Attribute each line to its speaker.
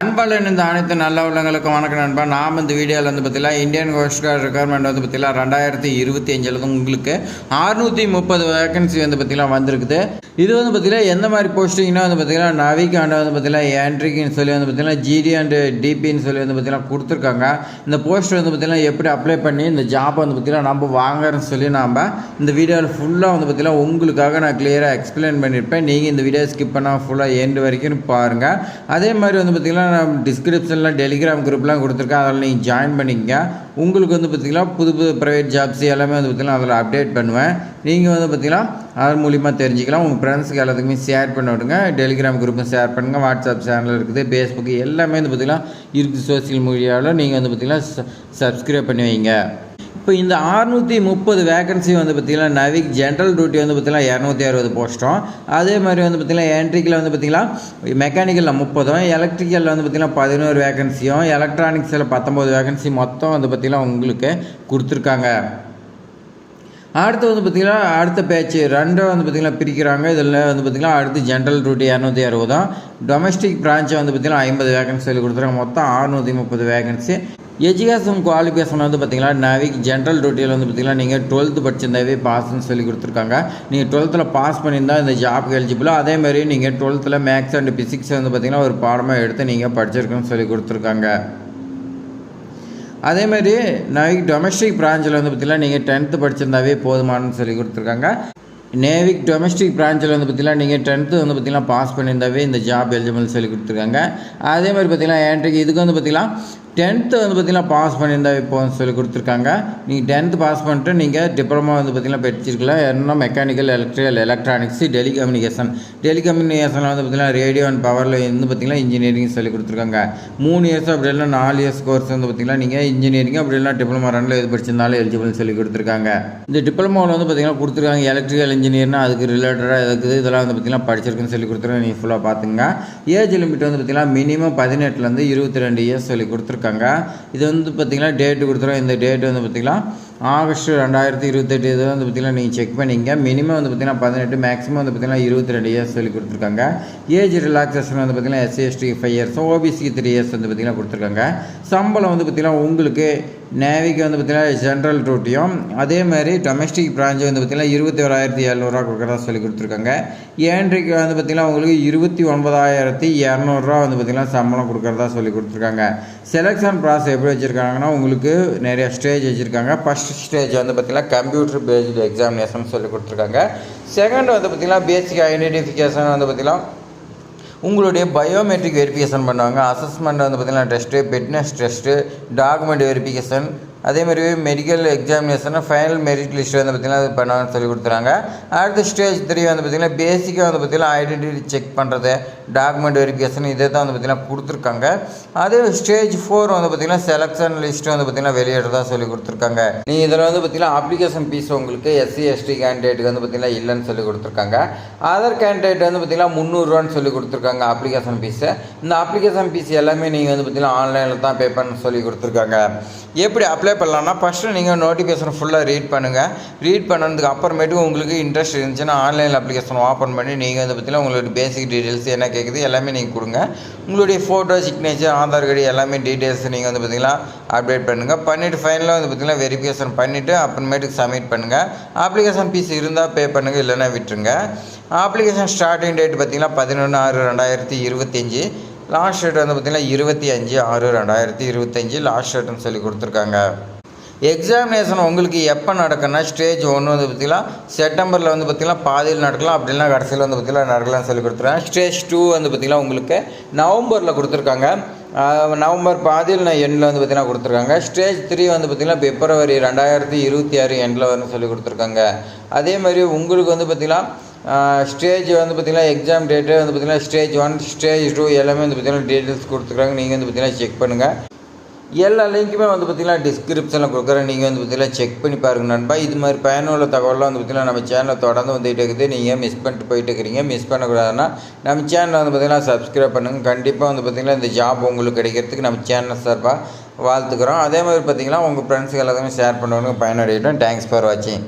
Speaker 1: அன்பாளன் இந்த அனைத்து நல்ல உள்ளங்களுக்கும் வணக்கம் நண்பா. நாம் இந்த வீடியோவில் பார்த்தீங்கன்னா இந்தியன் கோஸ்ட் கார்டு ரெக்யர்மெண்ட் பார்த்தீங்கன்னா 2025 உங்களுக்கு 630 வேகன்சி பார்த்தீங்கன்னா வந்திருக்குது. இது பார்த்தீங்கன்னா எந்த மாதிரி போஸ்டிங்னா பார்த்தீங்கன்னா நவிக் அண்ட் பார்த்தீங்கன்னா என்ட்ரிக்குன்னு சொல்லி பார்த்தீங்கன்னா ஜிடி அண்ட் டிபின்னு சொல்லி பார்த்தீங்கன்னா கொடுத்துருக்காங்க. இந்த போஸ்ட் பார்த்தீங்கன்னா எப்படி அப்ளை பண்ணி இந்த ஜாப் பார்த்தீங்கன்னா நம்ம வாங்குறோன்னு சொல்லி நாம் இந்த வீடியோவில் ஃபுல்லாக பார்த்தீங்கன்னா உங்களுக்காக நான் கிளியராக எக்ஸ்பிளைன் பண்ணியிருப்பேன். நீங்கள் இந்த வீடியோ ஸ்கிப் பண்ணால் ஃபுல்லாக எண்டு வரைக்கும் பாருங்கள். அதே மாதிரி பார்த்தீங்கன்னா நான் டிஸ்கிரிப்ஷனில் டெலிகிராம் குரூப்லாம் கொடுத்துருக்கேன், அதில் நீங்கள் ஜாயின் பண்ணிக்கங்க. உங்களுக்கு பார்த்திங்கன்னா புது புது ப்ரைவேட் ஜாப்ஸ் எல்லாமே பார்த்திங்கன்னா அதில் அப்டேட் பண்ணுவேன். நீங்கள் பார்த்திங்கன்னா அது மூலிமா தெரிஞ்சுக்கலாம். உங்கள் ஃப்ரெண்ட்ஸுக்கு எல்லாத்துக்குமே ஷேர் பண்ண விடுங்க. டெலிகிராம் குரூப்பை ஷேர் பண்ணுங்கள். வாட்ஸ்அப் சேனல் இருக்குது, ஃபேஸ்புக் எல்லாமே பார்த்திங்கன்னா இருக்குது. சோசியல் மீடியாவில் நீங்கள் பார்த்திங்கன்னா சப்ஸ்கிரைப் பண்ணி வைங்க. இப்போ இந்த 630 வேகன்சி பார்த்திங்கன்னா நவிக் ஜென்ரல் டியூட்டி பார்த்திங்கன்னா 260 போஸ்ட்டும், அதே மாதிரி பார்த்திங்கன்னா என்ட்ரிக்கில் பார்த்திங்கன்னா மெக்கானிக்கலில் 30, எலக்ட்ரிக்கலில் பார்த்திங்கன்னா 11 வேகன்சியும், எலக்ட்ரானிக்ஸில் 19 வேகன்சி மொத்தம் பார்த்திங்கன்னா உங்களுக்கு கொடுத்துருக்காங்க. அடுத்து பார்த்திங்கன்னா அடுத்த பேட்ச் 2 பார்த்திங்கன்னா பிரிக்கிறாங்க. இதில் பார்த்திங்கன்னா அடுத்து ஜென்ரல் டியூட்டி 260, டொமஸ்டிக் பிரான்ச்சை பார்த்திங்கன்னா 50 வேகன்சி சொல்லி கொடுத்துருக்காங்க. மொத்தம் 630 வேகன்சி. எஜுகேஷன் குவாலிஃபிகேஷன் பார்த்திங்கன்னா நவிக் ஜென்ரல் டியூட்டியில் பார்த்திங்கன்னா நீங்கள் 12th படிச்சிருந்தாவே பாஸ்ன்னு சொல்லி கொடுத்துருக்காங்க. நீங்கள் 12th பாஸ் பண்ணியிருந்தால் இந்த ஜாப்க்கு எலிஜிபிளோ. அதேமாதிரி நீங்கள் 12th மேக்ஸ் அண்ட் ஃபிசிக்ஸ் பார்த்திங்கன்னா ஒரு பாடமாக எடுத்து நீங்கள் படிச்சிருக்கணும்னு சொல்லி கொடுத்துருக்காங்க. அதேமாதிரி நவிக் டொமஸ்டிக் பிரான்ச்சில் பார்த்திங்கன்னா நீங்கள் 10th படிச்சிருந்தாவே போதுமானு சொல்லி கொடுத்துருக்காங்க. நேவிக் டொமஸ்டிக் பிரான்ச்சில் பார்த்திங்கன்னா நீங்கள் 10th பார்த்திங்கன்னா பாஸ் பண்ணியிருந்தாவே இந்த ஜாப் எலிஜிபிள் சொல்லி கொடுத்துருக்காங்க. அதே மாதிரி பார்த்திங்கன்னா என்ட்ரிக்கு இதுக்கு பார்த்திங்கன்னா 10th பார்த்திங்கன்னா பாஸ் பண்ணியிருந்தாவே போதும்னு சொல்லி கொடுத்துருக்காங்க. நீங்கள் 10th பாஸ் பண்ணிட்டு நீங்கள் டிப்ளமோ பார்த்திங்கன்னா படிச்சிருக்கலாம். என்ன மெக்கானிக்கல், எலக்ட்ரிக்கல், எலக்ட்ரானிக்ஸ், டெலிகம்யூனிகேஷனில் பார்த்திங்கன்னா ரேடியோ அண்ட் பவரில் பார்த்திங்கன்னா இன்ஜினியரிங் சொல்லி கொடுத்துருக்காங்க. 3 இயர்ஸ் அப்படி இல்லை 4 இயர்ஸ் கோர்ஸ் பார்த்திங்கன்னா நீங்கள் இன்ஜினியரிங் அப்படி இல்லை டிப்ளமோ 2 எது படிச்சிருந்தாலும் எலிஜிபிள்னு சொல்லி கொடுத்துருக்காங்க. இந்த டிப்ளமோவில் பார்த்திங்கன்னா கொடுத்துருக்காங்க எலக்ட்ரிக்கல் இன்ஜினியர்னா அதுக்கு ரிலேட்டடாக இருக்குது. இதெல்லாம் பார்த்திங்கன்னா படிச்சிருக்குன்னு சொல்லி கொடுத்துருக்காங்க. நீங்கள் ஃபுல்லாக பார்த்துங்க. ஏஜ் லிமிட் பார்த்திங்கன்னா மினிமம் 18லேருந்து 22 இயர்ஸ் சொல்லி கொடுத்துருக்காங்க. இது பார்த்திங்கன்னா டேட்டு கொடுத்துருவோம். இந்த டேட்டு பார்த்திங்கன்னா ஆகஸ்ட் 2028. இது பார்த்திங்கன்னா நீங்கள் செக் பண்ணிங்க. மினிமம் பார்த்திங்கன்னா 18, மேக்ஸிமம் பார்த்திங்கன்னா 22 இயர்ஸ் சொல்லி கொடுத்துருக்காங்க. ஏஜ் ரிலாக்ஸேஷன் பார்த்திங்கன்னா SC ST 5 இயர்ஸ், OBCக்கு 3 இயர்ஸ் பார்த்திங்கன்னா கொடுத்துருக்காங்க. சம்பளம் பார்த்திங்கன்னா உங்களுக்கு நேவிக்கு பார்த்திங்கன்னா ஜென்ரல் டியூட்டியும், அதே மாதிரி டொமஸ்டிக் பிரான்ச் பார்த்திங்கன்னா 21,700 கொடுக்குறதா சொல்லி கொடுத்துருக்காங்க. ஏன்ட்ரிக்கு பார்த்திங்கன்னா உங்களுக்கு 29,200 பார்த்திங்கன்னா சம்பளம் கொடுக்குறதா சொல்லி கொடுத்துருக்காங்க. செலெக்ஷன் ப்ராசஸ் எப்படி வச்சுருக்காங்கன்னா உங்களுக்கு நிறைய ஸ்டேஜ் வச்சுருக்காங்க. ஃபஸ்ட் ஸ்டேஜ் பார்த்திங்கன்னா கம்ப்யூட்டர் பேஸ்டு எக்ஸாமினேஷன் சொல்லி கொடுத்துருக்காங்க. செகண்ட் பார்த்திங்கன்னா பேசிக் ஐடென்டிஃபிகேஷன் பார்த்திங்கன்னா உங்களுடைய பயோமெட்ரிக் வெரிஃபிகேஷன் பண்ணுவாங்க. அசஸ்மெண்ட் பார்த்திங்கன்னா test, fitness test, document verification, அதேமாதிரி medical examination, final merit list பார்த்திங்கன்னா அது பண்ணுவாங்கன்னு சொல்லி கொடுத்துறாங்க. அடுத்த ஸ்டேஜ் 3 பார்த்திங்கன்னா பேசிக்காக பார்த்திங்கன்னா ஐடென்டிட்டி செக் பண்ணுறது, டாக்குமெண்ட் வெரிஃபிகேஷன் இதே தான் பார்த்திங்கன்னா கொடுத்துருக்காங்க. அதே ஸ்டேஜ் 4 பார்த்திங்கன்னா செலெக்ஷன் லிஸ்ட்டு பார்த்திங்கன்னா வெளியிடுறதா சொல்லி கொடுத்துருக்காங்க. நீங்கள் இதில் பார்த்திங்கன்னா அப்ளிகேஷன் ஃபீஸ் உங்களுக்கு SC ST கேண்டிடேட்டுக்கு பார்த்திங்கன்னா இல்லைன்னு சொல்லி கொடுத்துருக்காங்க. அதர் கேண்டிடேட் பார்த்திங்கன்னா 300 சொல்லி கொடுத்துருக்காங்க அப்ளிகேஷன் ஃபீஸு. இந்த அப்ளிகேஷன் ஃபீஸ் எல்லாமே நீங்கள் பார்த்திங்கன்னா ஆன்லைனில் தான் பே பண்ண சொல்லி கொடுத்துருக்காங்க. எப்படி அப்ளை பண்ணலான்னா ஃபஸ்ட்டு நீங்கள் நோட்டிஃபிகேஷன் ஃபுல்லாக ரீட் பண்ணுங்கள். ரீட் பண்ணதுக்கு அப்புறமேட்டு உங்களுக்கு இன்ட்ரெஸ்ட் இருந்துச்சுன்னா ஆன்லைனில் அப்ளிகேஷன் ஓப்பன் பண்ணி நீங்கள் பார்த்திங்கன்னா உங்களோட பேசிக் டீட்டெயில்ஸ் என்ன கேட்குது எல்லாமே நீங்கள் கொடுங்க. உங்களுடைய ஃபோட்டோ, சிக்னேச்சர், ஆதார் கார்டு எல்லாமே டீட்டெயில்ஸ் நீங்கள் பார்த்திங்கன்னா அப்டேட் பண்ணுங்கள். பண்ணிவிட்டு ஃபைனலாக பார்த்திங்கன்னா வெரிஃபிகேஷன் பண்ணிவிட்டு அப்புறமேட்டுக்கு சப்மிட் பண்ணுங்கள். அப்ளிகேஷன் ஃபீஸ் இருந்தால் பே பண்ணுங்கள், இல்லைன்னா விட்டுருங்க. அப்ளிகேஷன் ஸ்டார்டிங் டேட் பார்த்திங்கன்னா 11/6/2025. லாஸ்ட் டேட் பார்த்திங்கன்னா 25/6/2025 லாஸ்ட் டேட்டுன்னு சொல்லி கொடுத்துருக்காங்க. எக்ஸாமினேஷன் உங்களுக்கு எப்போ நடக்குன்னா ஸ்டேஜ் 1 பார்த்திங்கன்னா செப்டம்பரில் பார்த்திங்கன்னா பாதியில் நடக்கலாம், அப்படின்னா கடைசியில் பார்த்திங்கன்னா நடக்கலாம்னு சொல்லி கொடுத்துருக்காங்க. ஸ்டேஜ் 2 பார்த்திங்கன்னா உங்களுக்கு நவம்பரில் கொடுத்துருக்காங்க. நவம்பர் பாதியில் எண்டில் பார்த்திங்கன்னா கொடுத்துருக்காங்க. ஸ்டேஜ் 3 பார்த்திங்கன்னா பிப்ரவரி 2026 எண்டில் வரும்னு சொல்லி கொடுத்துருக்காங்க. அதே மாதிரி உங்களுக்கு பார்த்திங்கன்னா ஸ்டேஜ் பார்த்திங்கன்னா எக்ஸாம் டேட்டு பார்த்திங்கன்னா ஸ்டேஜ் 1, ஸ்டேஜ் 2 எல்லாமே பார்த்திங்கன்னா டீட்டெயில்ஸ் கொடுத்துருக்காங்க. நீங்கள் பார்த்திங்கன்னா செக் பண்ணுங்கள். எல்லா லிங்க்குமே பார்த்திங்கன்னா டிஸ்கிரிப்ஷனில் கொடுக்குறேன். நீங்கள் பார்த்திங்கன்னா செக் பண்ணி பாருங்கள் நண்பா. இது மாதிரி பயனுள்ள தகவலாம் பார்த்திங்கன்னா நம்ம சேனலில் தொடர்ந்து வந்துகிட்டு இருக்குது. நீங்கள் மிஸ் பண்ணிட்டு போயிட்டு இருக்கிறீங்க. மிஸ் பண்ணக்கூடாதுன்னா நம்ம சேனலை பார்த்திங்கன்னா சப்ஸ்கிரைப் பண்ணுங்கள். கண்டிப்பாக பார்த்திங்கன்னா இந்த ஜாப் உங்களுக்கு கிடைக்கிறதுக்கு நம்ம சேனல் சார்பாக வாழ்த்துக்கிறோம். அதே மாதிரி பார்த்திங்கன்னா உங்கள் ஃப்ரெண்ட்ஸுக்கு எல்லாத்தையுமே ஷேர் பண்ணுவாங்க, பயனடையட்டும். தேங்க்ஸ் ஃபார் வாட்சிங்.